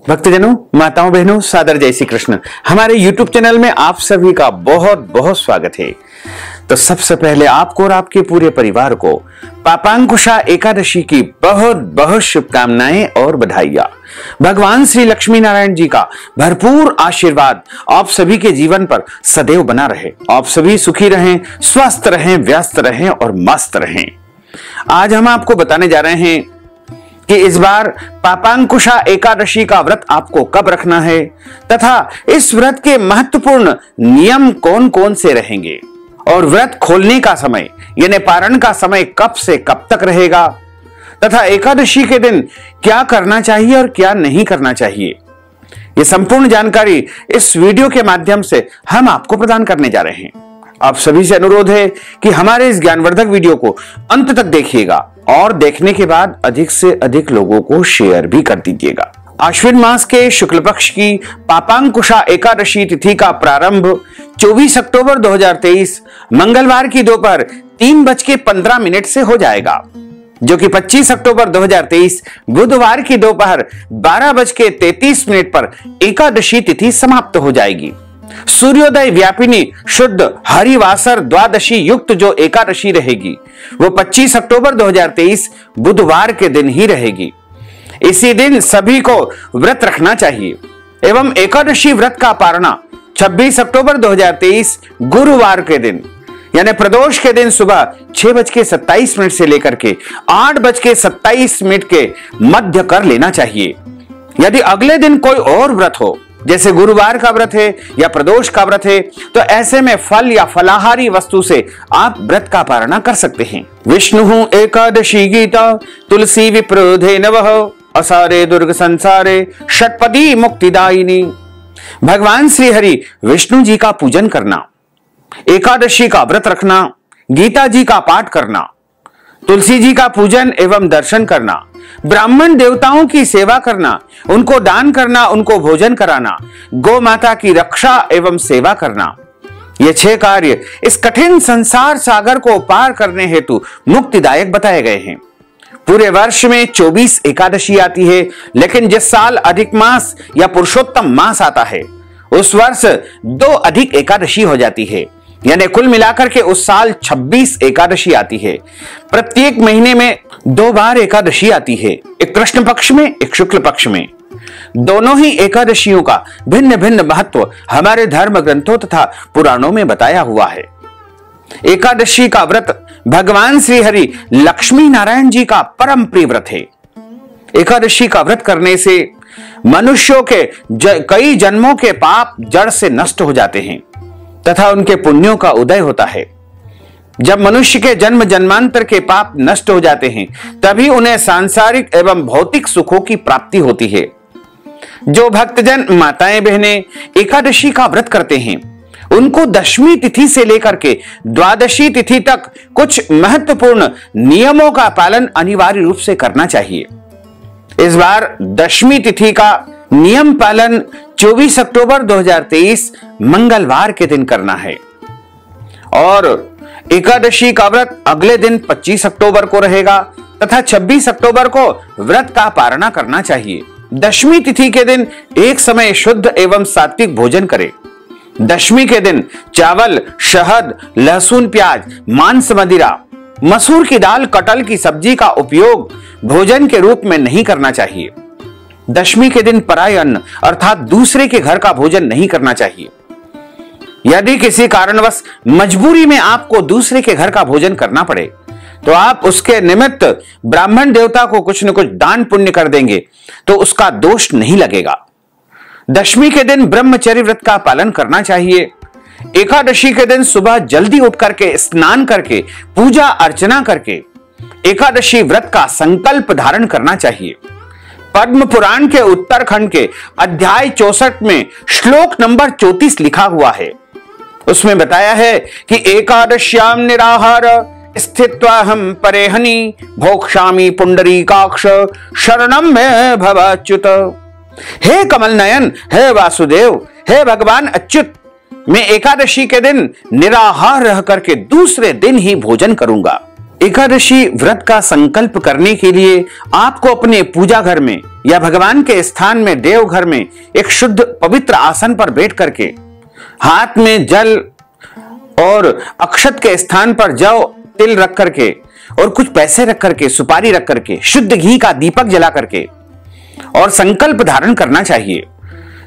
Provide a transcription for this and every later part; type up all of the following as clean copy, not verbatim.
भक्तजनों, माताओं, बहनों, सादर जय श्री कृष्ण। हमारे YouTube चैनल में आप सभी का बहुत बहुत स्वागत है। तो सबसे पहले आपको और आपके पूरे परिवार को पापांकुशा एकादशी की बहुत बहुत शुभकामनाएं और बधाइयां। भगवान श्री लक्ष्मी नारायण जी का भरपूर आशीर्वाद आप सभी के जीवन पर सदैव बना रहे। आप सभी सुखी रहें, स्वस्थ रहें, व्यस्त रहें और मस्त रहें। आज हम आपको बताने जा रहे हैं कि इस बार पापांकुशा एकादशी का व्रत आपको कब रखना है तथा इस व्रत के महत्वपूर्ण नियम कौन कौन से रहेंगे और व्रत खोलने का समय यानी पारण का समय कब से कब तक रहेगा तथा एकादशी के दिन क्या करना चाहिए और क्या नहीं करना चाहिए। ये संपूर्ण जानकारी इस वीडियो के माध्यम से हम आपको प्रदान करने जा रहे हैं। आप सभी से अनुरोध है कि हमारे इस ज्ञानवर्धक वीडियो को अंत तक देखिएगा और देखने के बाद अधिक से अधिक लोगों को शेयर भी कर दीजिएगा। आश्विन मास के शुक्ल पक्ष की पापांकुशा एकादशी तिथि का प्रारंभ 24 अक्टूबर 2023 मंगलवार की दोपहर 3:15 से हो जाएगा, जो कि 25 अक्टूबर 2023 बुधवार की दोपहर 12:33 पर एकादशी तिथि समाप्त हो जाएगी। सूर्योदय व्यापिनी शुद्ध हरिवासर द्वादशी युक्त जो एकादशी रहेगी वो 25 अक्टूबर 2023 बुधवार के दिन ही रहेगी। इसी दिन सभी को व्रत रखना चाहिए एवं एकादशी व्रत का पारणा 26 अक्टूबर 2023 गुरुवार के दिन यानी प्रदोष के दिन सुबह 6:27 से लेकर के 8:27 के मध्य कर लेना चाहिए। यदि अगले दिन कोई और व्रत हो, जैसे गुरुवार का व्रत है या प्रदोष का व्रत है, तो ऐसे में फल या फलाहारी वस्तु से आप व्रत का पारणा कर सकते हैं। विष्णु एकादशी गीता तुलसी विप्रोधे नवः असारे दुर्ग संसारे षटपदी मुक्तिदायिनी। भगवान श्री हरि विष्णु जी का पूजन करना, एकादशी का व्रत रखना, गीता जी का पाठ करना, तुलसी जी का पूजन एवं दर्शन करना, ब्राह्मण देवताओं की सेवा करना, उनको दान करना, उनको भोजन कराना, गौ माता की रक्षा एवं सेवा करना, ये 6 कार्य इस कठिन संसार सागर को पार करने हेतु मुक्तिदायक बताए गए हैं। पूरे वर्ष में 24 एकादशी आती है, लेकिन जिस साल अधिक मास या पुरुषोत्तम मास आता है उस वर्ष 2 अधिक एकादशी हो जाती है, यानी कुल मिलाकर के उस साल 26 एकादशी आती है। प्रत्येक महीने में 2 बार एकादशी आती है, एक कृष्ण पक्ष में, एक शुक्ल पक्ष में। दोनों ही एकादशियों का भिन्न भिन्न महत्व हमारे धर्म ग्रंथों तथा पुराणों में बताया हुआ है। एकादशी का व्रत भगवान श्री हरि लक्ष्मी नारायण जी का परम प्रिय व्रत है। एकादशी का व्रत करने से मनुष्यों के कई जन्मों के पाप जड़ से नष्ट हो जाते हैं तथा उनके पुण्यों का उदय होता है। जब मनुष्य के जन्म जन्मांतर के पाप नष्ट हो जाते हैं तभी उन्हें सांसारिक एवं भौतिक सुखों की प्राप्ति होती है। जो भक्तजन माताएं बहनें एकादशी का व्रत करते हैं उनको दशमी तिथि से लेकर के द्वादशी तिथि तक कुछ महत्वपूर्ण नियमों का पालन अनिवार्य रूप से करना चाहिए। इस बार दशमी तिथि का नियम पालन 24 अक्टूबर 2023 मंगलवार के दिन करना है और एकादशी का व्रत अगले दिन 25 अक्टूबर को रहेगा तथा 26 अक्टूबर को व्रत का पारणा करना चाहिए। दशमी तिथि के दिन एक समय शुद्ध एवं सात्विक भोजन करें। दशमी के दिन चावल, शहद, लहसुन, प्याज, मांस, मदिरा, मसूर की दाल, कटहल की सब्जी का उपयोग भोजन के रूप में नहीं करना चाहिए। दशमी के दिन पराय अन्न अर्थात दूसरे के घर का भोजन नहीं करना चाहिए। यदि किसी कारणवश मजबूरी में आपको दूसरे के घर का भोजन करना पड़े तो आप उसके निमित्त ब्राह्मण देवता को कुछ न कुछ दान पुण्य कर देंगे तो उसका दोष नहीं लगेगा। दशमी के दिन ब्रह्मचर्य व्रत का पालन करना चाहिए। एकादशी के दिन सुबह जल्दी उठ करके स्नान करके पूजा अर्चना करके एकादशी व्रत का संकल्प धारण करना चाहिए। पद्म पुराण के उत्तरखंड के अध्याय 64 में श्लोक नंबर 34 लिखा हुआ है। उसमें बताया है कि एकादश्याम निराहार स्थित्वाहं परेहनि भोक्ष्यामि पुंडरीकाक्ष शरणम में भवाच्युत। हे कमल नयन, हे वासुदेव, हे भगवान अच्युत, मैं एकादशी के दिन निराहार रह करके दूसरे दिन ही भोजन करूंगा। एकादशी व्रत का संकल्प करने के लिए आपको अपने पूजा घर में या भगवान के स्थान में देवघर में एक शुद्ध पवित्र आसन पर बैठ करके हाथ में जल और अक्षत के स्थान पर जौ तिल रख करके और कुछ पैसे रख करके, सुपारी रख करके, शुद्ध घी का दीपक जला करके और संकल्प धारण करना चाहिए।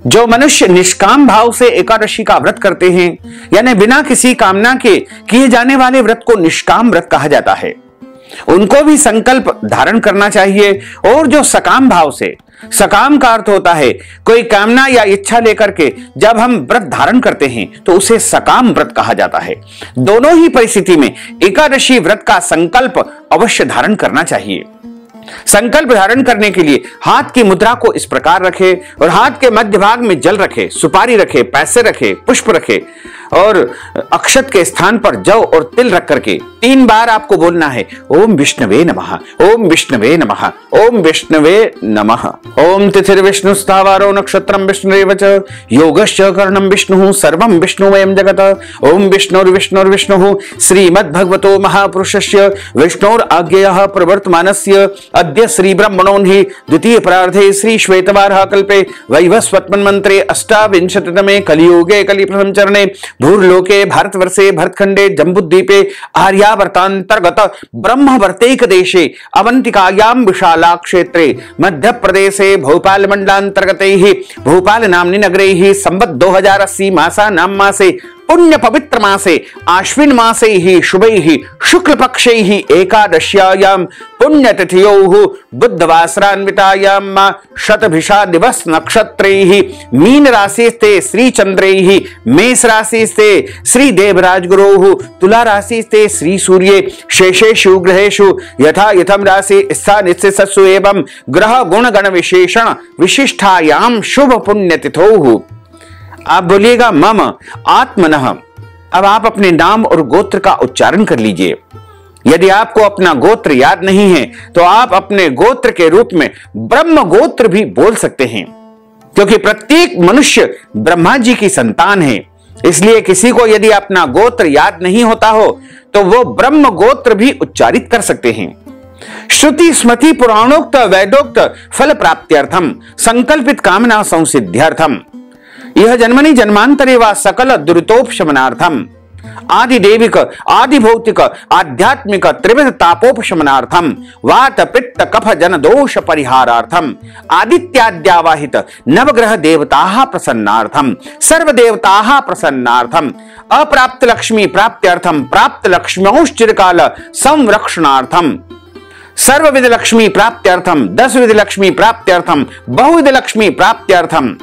जो मनुष्य निष्काम भाव से एकादशी का व्रत करते हैं, यानी बिना किसी कामना के किए जाने वाले व्रत को निष्काम व्रत कहा जाता है, उनको भी संकल्प धारण करना चाहिए। और जो सकाम भाव से, सकाम का अर्थ होता है कोई कामना या इच्छा लेकर के जब हम व्रत धारण करते हैं तो उसे सकाम व्रत कहा जाता है। दोनों ही परिस्थिति में एकादशी व्रत का संकल्प अवश्य धारण करना चाहिए। संकल्प धारण करने के लिए हाथ की मुद्रा को इस प्रकार रखे और हाथ के मध्य भाग में जल रखे, सुपारी रखे, पैसे रखे, पुष्प रखे और अक्षत के स्थान पर जौ और तिल रख करके 3 बार आपको बोलना है ओम विष्णवे नमः, ओम विष्णवे नमः, ओम विष्णवे नमः। ओम तिथिर् विष्णु स्थावरो नक्षत्रम विष्णुरेव च योगश्च कर्णम विष्णु सर्वं विष्णुमयं जगत। ओम विष्णुर्विष्णुर्विष्णुः श्रीमद्भगवतो महापुरुषस्य विष्णोराज्ञया प्रवर्तमानस्य अद्य श्री ब्रह्मणोहि द्वितीय प्रार्धे श्री श्वेतवाराह कल्पे वैवस्वत्मन् मंत्रे अष्टाविंशतितमे कलियुगे कलिप्रथम चरणे भूर्लोके भारतवर्षे भरतखंडे जम्बूद्वीपे आर्यावर्तांतर्गत ब्रह्मवर्तैक देशे अवंतिकायां विशाला क्षेत्रे मध्य प्रदेशे भोपाल मंडलांतर्गतैः भोपाल नाम्नि नगरैः संवत् 2080 मासा नाम मासे पुण्य पवित्र मासे आश्विन मासे ही शुभैः शुक्ल पक्षैः एकादश्यायां पुण्यतिथ्योः बुद्धवासरान्वितायां शतभिषा दिवस नक्षत्रैः मीन राशिस्ते श्री चंद्रैः मेष राशिस्ते श्री देवराज गुरोः तुला राशिस्ते श्री सूर्ये शेषेषु ग्रहेषु यथा यथम राशि स्थानित्सु एवं ग्रह गुण गण विशेषण विशिष्टायां शुभ पुण्यतिथौः। आप बोलिएगा मम आत्मनः। अब आप अपने नाम और गोत्र का उच्चारण कर लीजिए। यदि आपको अपना गोत्र याद नहीं है तो आप अपने गोत्र के रूप में ब्रह्म गोत्र भी बोल सकते हैं, क्योंकि प्रत्येक मनुष्य ब्रह्मा जी की संतान है। इसलिए किसी को यदि अपना गोत्र याद नहीं होता हो तो वो ब्रह्म गोत्र भी उच्चारित कर सकते हैं। श्रुति स्मृति पुराणोक्त वैदोक्त फल प्राप्त्यर्थम संकल्पित कामना संसिद्ध्यर्थम यह जन्मनि जन्मांतरे वा सकल दुरितोपशमनार्थम आदि देविक आदि भौतिक आध्यात्मिक त्रिविध तापोपशमनार्थम वात पित्त कफ जन दोष परिहारार्थम आदित्याद्यावाहित नवग्रह देवताः प्रसन्नार्थम सर्व देवताः प्रसन्नार्थम अप्राप्त लक्ष्मी प्राप्त्यर्थम प्राप्त लक्ष्म्योश्चिरकाल संरक्षणार्थम सर्वविध लक्ष्मी प्राप्त्यर्थम 10 विध लक्ष्मी प्राप्त्यर्थम बहुविध लक्ष्मी प्राप्त्यर्थम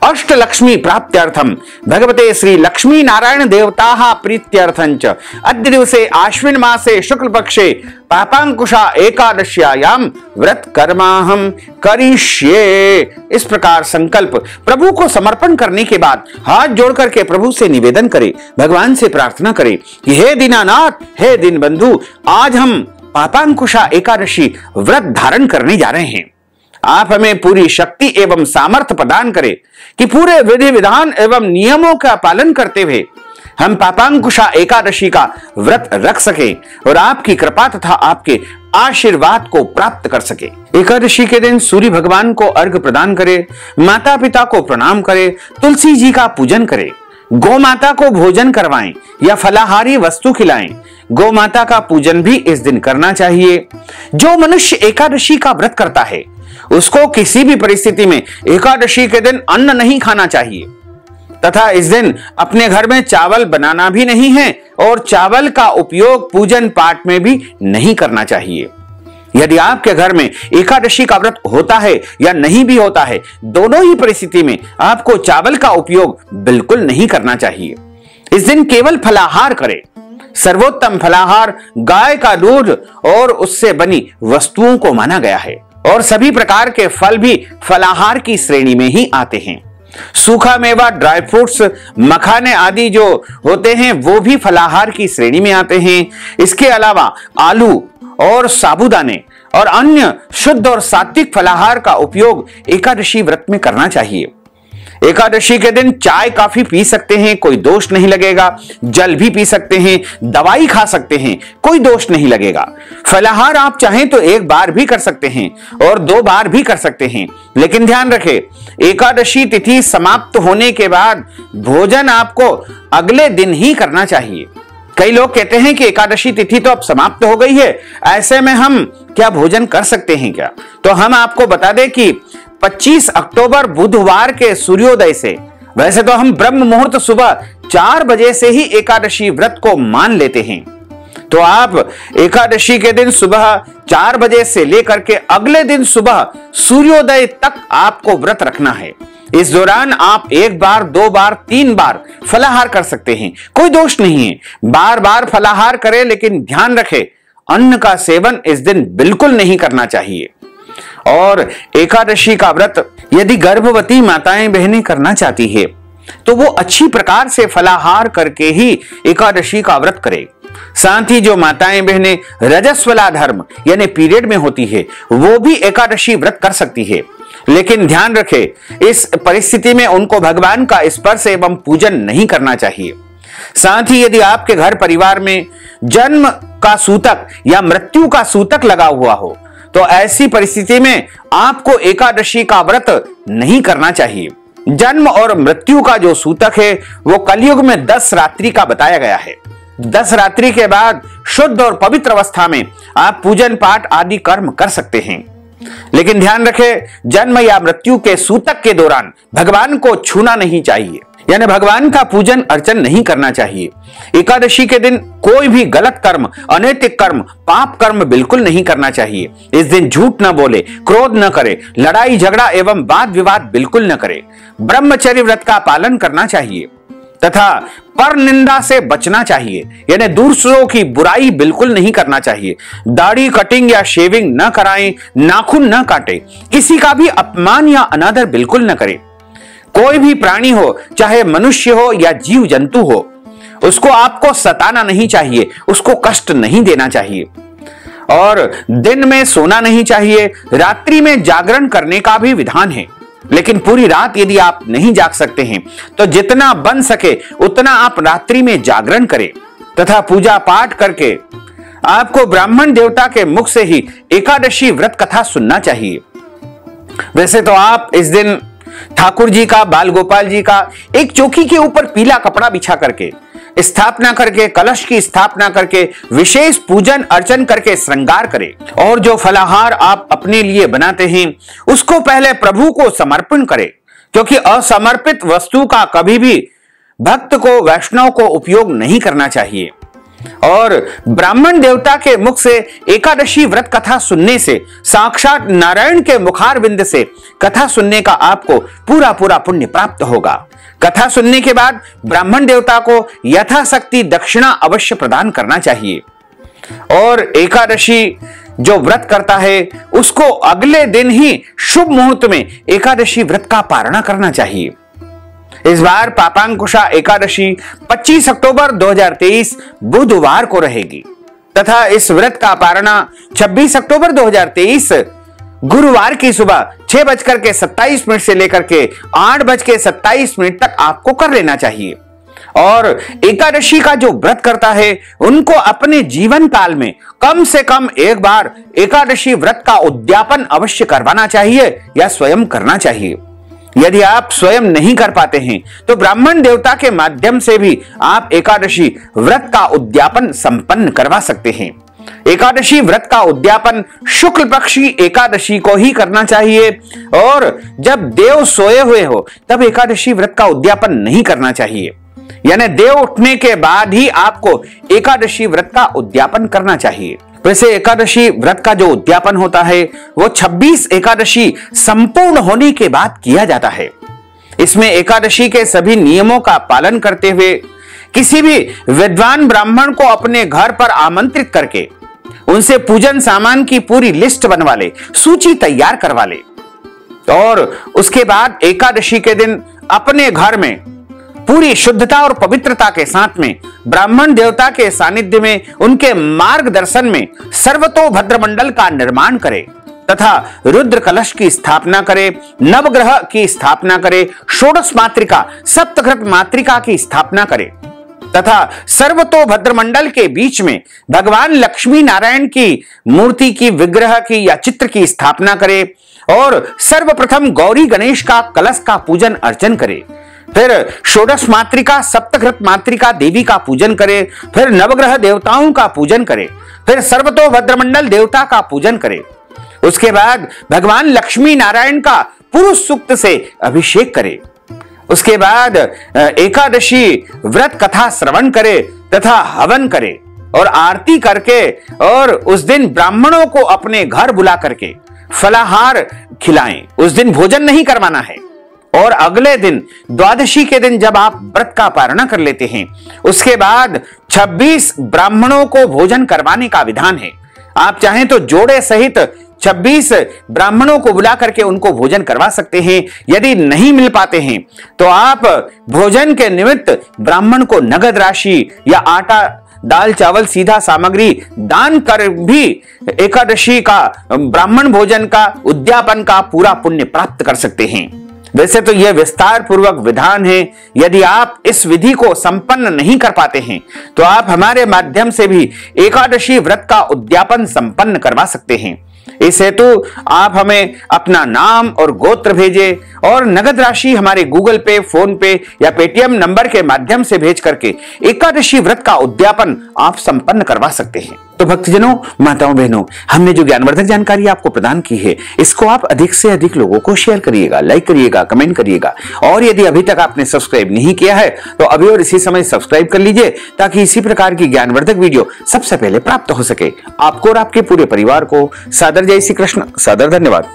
अष्ट लक्ष्मी प्राप्त्यर्थम भगवते श्री लक्ष्मी नारायण देवताः प्रीत्यर्थंच अद्य दिवसे आश्विन मासे शुक्ल पक्षे पापांकुशा एकादश्यायां व्रत कर्माहम करिष्ये। इस प्रकार संकल्प प्रभु को समर्पण करने के बाद हाथ जोड़ करके प्रभु से निवेदन करे, भगवान से प्रार्थना करे कि हे दीनानाथ, हे दीनबंधु, आज हम पापांकुशा एकादशी व्रत धारण करने जा रहे हैं। आप हमें पूरी शक्ति एवं सामर्थ्य प्रदान करें कि पूरे विधि विधान एवं नियमों का पालन करते हुए हम पापांकुशा एकादशी का व्रत रख सके और आपकी कृपा तथा आपके आशीर्वाद को प्राप्त कर सके। एकादशी के दिन सूर्य भगवान को अर्घ्य प्रदान करें, माता पिता को प्रणाम करें, तुलसी जी का पूजन करें, गौ माता को भोजन करवाएं या फलाहारी वस्तु खिलाएं। गौ माता का पूजन भी इस दिन करना चाहिए। जो मनुष्य एकादशी का व्रत करता है उसको किसी भी परिस्थिति में एकादशी के दिन अन्न नहीं खाना चाहिए तथा इस दिन अपने घर में चावल बनाना भी नहीं है और चावल का उपयोग पूजन पाठ में भी नहीं करना चाहिए। यदि आपके घर में एकादशी का व्रत होता है या नहीं भी होता है, दोनों ही परिस्थिति में आपको चावल का उपयोग बिल्कुल नहीं करना चाहिए। इस दिन केवल फलाहार करें। सर्वोत्तम फलाहार गाय का दूध और उससे बनी वस्तुओं को माना गया है और सभी प्रकार के फल भी फलाहार की श्रेणी में ही आते हैं। सूखा मेवा, ड्राई फ्रूट्स, मखाने आदि जो होते हैं वो भी फलाहार की श्रेणी में आते हैं। इसके अलावा आलू और साबूदाने और अन्य शुद्ध और सात्विक फलाहार का उपयोग एकादशी व्रत में करना चाहिए। एकादशी के दिन चाय काफी पी सकते हैं, कोई दोष नहीं लगेगा। जल भी पी सकते हैं, दवाई खा सकते हैं, कोई दोष नहीं लगेगा। फलाहार आप चाहें तो एक बार भी कर सकते हैं और 2 बार भी कर सकते हैं, लेकिन ध्यान रखें एकादशी तिथि समाप्त होने के बाद भोजन आपको अगले दिन ही करना चाहिए। कई लोग कहते हैं कि एकादशी तिथि तो अब समाप्त हो गई है, ऐसे में हम क्या भोजन कर सकते हैं क्या? तो हम आपको बता दें कि 25 अक्टूबर बुधवार के सूर्योदय से, वैसे तो हम ब्रह्म मुहूर्त सुबह 4 बजे से ही एकादशी व्रत को मान लेते हैं, तो आप एकादशी के दिन सुबह 4 बजे से लेकर के अगले दिन सुबह सूर्योदय तक आपको व्रत रखना है। इस दौरान आप 1 बार, 2 बार, 3 बार फलाहार कर सकते हैं, कोई दोष नहीं है। बार बार फलाहार करें, लेकिन ध्यान रखें अन्न का सेवन इस दिन बिल्कुल नहीं करना चाहिए। और एकादशी का व्रत यदि गर्भवती माताएं बहनें करना चाहती है तो वो अच्छी प्रकार से फलाहार करके ही एकादशी का व्रत करें। साथ ही जो माताएं बहनें रजस्वला धर्म यानी पीरियड में होती है वो भी एकादशी व्रत कर सकती है, लेकिन ध्यान रखें इस परिस्थिति में उनको भगवान का स्पर्श एवं पूजन नहीं करना चाहिए। साथ ही यदि आपके घर परिवार में जन्म का सूतक या मृत्यु का सूतक लगा हुआ हो तो ऐसी परिस्थिति में आपको एकादशी का व्रत नहीं करना चाहिए। जन्म और मृत्यु का जो सूतक है वो कलयुग में 10 रात्रि का बताया गया है। 10 रात्रि के बाद शुद्ध और पवित्र अवस्था में आप पूजन पाठ आदि कर्म कर सकते हैं, लेकिन ध्यान रखें जन्म या मृत्यु के सूतक के दौरान भगवान को छूना नहीं चाहिए, यानी भगवान का पूजन अर्चन नहीं करना चाहिए। एकादशी के दिन कोई भी गलत कर्म, अनैतिक कर्म, पाप कर्म बिल्कुल नहीं करना चाहिए। इस दिन झूठ न बोले, क्रोध न करे, लड़ाई झगड़ा एवं वाद विवाद बिल्कुल न करे। ब्रह्मचर्य व्रत का पालन करना चाहिए तथा पर निंदा से बचना चाहिए, यानी दूसरों की बुराई बिल्कुल नहीं करना चाहिए। दाढ़ी कटिंग या शेविंग न कराएं, नाखून न काटे, किसी का भी अपमान या अनादर बिल्कुल न करें। कोई भी प्राणी हो, चाहे मनुष्य हो या जीव जंतु हो, उसको आपको सताना नहीं चाहिए, उसको कष्ट नहीं देना चाहिए। और दिन में सोना नहीं चाहिए। रात्रि में जागरण करने का भी विधान है, लेकिन पूरी रात यदि आप नहीं जाग सकते हैं तो जितना बन सके उतना आप रात्रि में जागरण करें तथा पूजा पाठ करके आपको ब्राह्मण देवता के मुख से ही एकादशी व्रत कथा सुनना चाहिए। वैसे तो आप इस दिन ठाकुर जी का, बाल गोपाल जी का एक चौकी के ऊपर पीला कपड़ा बिछा करके स्थापना करके, कलश की स्थापना करके, विशेष पूजन अर्चन करके श्रृंगार करें। और जो फलाहार आप अपने लिए बनाते हैं उसको पहले प्रभु को समर्पण करें, क्योंकि असमर्पित वस्तु का कभी भी भक्त को, वैष्णव को उपयोग नहीं करना चाहिए। और ब्राह्मण देवता के मुख से एकादशी व्रत कथा सुनने से, साक्षात नारायण के मुखारविंद से कथा सुनने का आपको पूरा पूरा पुण्य प्राप्त होगा। कथा सुनने के बाद ब्राह्मण देवता को यथाशक्ति दक्षिणा अवश्य प्रदान करना चाहिए। और एकादशी जो व्रत करता है उसको अगले दिन ही शुभ मुहूर्त में एकादशी व्रत का पारणा करना चाहिए। इस बार पापांकुशा एकादशी 25 अक्टूबर 2023 बुधवार को रहेगी तथा इस व्रत का पारणा 26 अक्टूबर 2023 गुरुवार की सुबह 6:27 से लेकर के 8:27 तक आपको कर लेना चाहिए। और एकादशी का जो व्रत करता है उनको अपने जीवन काल में कम से कम एक बार एकादशी व्रत का उद्यापन अवश्य करवाना चाहिए या स्वयं करना चाहिए। यदि आप स्वयं नहीं कर पाते हैं तो ब्राह्मण देवता के माध्यम से भी आप एकादशी व्रत का उद्यापन संपन्न करवा सकते हैं। एकादशी व्रत का उद्यापन शुक्ल पक्ष की एकादशी को ही करना चाहिए और जब देव सोए हुए हो तब एकादशी व्रत का उद्यापन नहीं करना चाहिए, यानी देव उठने के बाद ही आपको एकादशी व्रत का उद्यापन करना चाहिए। वैसे एकादशी व्रत का जो उद्यापन होता है वो 26 एकादशी संपूर्ण होने के बाद किया जाता है। इसमें एकादशी के सभी नियमों का पालन करते हुए किसी भी विद्वान ब्राह्मण को अपने घर पर आमंत्रित करके उनसे पूजन सामान की पूरी लिस्ट बनवा ले, सूची तैयार करवा ले और उसके बाद एकादशी के दिन अपने घर में पूरी शुद्धता और पवित्रता के साथ में ब्राह्मण देवता के सानिध्य में उनके मार्गदर्शन में सर्वतोभद्र मंडल का निर्माण करें तथा रुद्र कलश की स्थापना करे, नवग्रह की स्थापना करे, षोडश मातृका सप्तकृत मातृका की स्थापना करे तथा सर्वतोभद्र मंडल के बीच में भगवान लक्ष्मी नारायण की मूर्ति की, विग्रह की या चित्र की स्थापना करे और सर्वप्रथम गौरी गणेश का कलश का पूजन अर्चन करे। फिर षोडश मातृका सप्तकृत मातृका देवी का पूजन करे, फिर नवग्रह देवताओं का पूजन करे, फिर सर्वतोभद्र मंडल देवता का पूजन करे। उसके बाद भगवान लक्ष्मी नारायण का पुरुष सूक्त से अभिषेक करे। उसके बाद एकादशी व्रत कथा श्रवण करे तथा हवन करे और आरती करके और उस दिन ब्राह्मणों को अपने घर बुला करके फलाहार खिलाएं। उस दिन भोजन नहीं करवाना है। और अगले दिन द्वादशी के दिन जब आप व्रत का पारणा कर लेते हैं, उसके बाद 26 ब्राह्मणों को भोजन करवाने का विधान है। आप चाहें तो जोड़े सहित 26 ब्राह्मणों को बुला करके उनको भोजन करवा सकते हैं। यदि नहीं मिल पाते हैं तो आप भोजन के निमित्त ब्राह्मण को नगद राशि या आटा, दाल, चावल, सीधा सामग्री दान कर भी एकादशी का ब्राह्मण भोजन का उद्यापन का पूरा पुण्य प्राप्त कर सकते हैं। वैसे तो यह विस्तार पूर्वक विधान है। यदि आप इस विधि को संपन्न नहीं कर पाते हैं तो आप हमारे माध्यम से भी एकादशी व्रत का उद्यापन संपन्न करवा सकते हैं। इस हेतु आप हमें अपना नाम और गोत्र भेजें और नगद राशि हमारे गूगल पे, फोन पे या पेटीएम नंबर के माध्यम से भेज करके एकादशी व्रत का उद्यापन आप संपन्न करवा सकते हैं। तो भक्तजनों, माताओं, बहनों, हमने जो ज्ञानवर्धक जानकारी आपको प्रदान की है, इसको आप अधिक से अधिक लोगों को शेयर करिएगा, लाइक करिएगा, कमेंट करिएगा। और यदि अभी तक आपने सब्सक्राइब नहीं किया है तो अभी और इसी समय सब्सक्राइब कर लीजिए ताकि इसी प्रकार की ज्ञानवर्धक वीडियो सबसे पहले प्राप्त हो सके। आपको और आपके पूरे परिवार को सादर जय श्री कृष्ण, सादर धन्यवाद।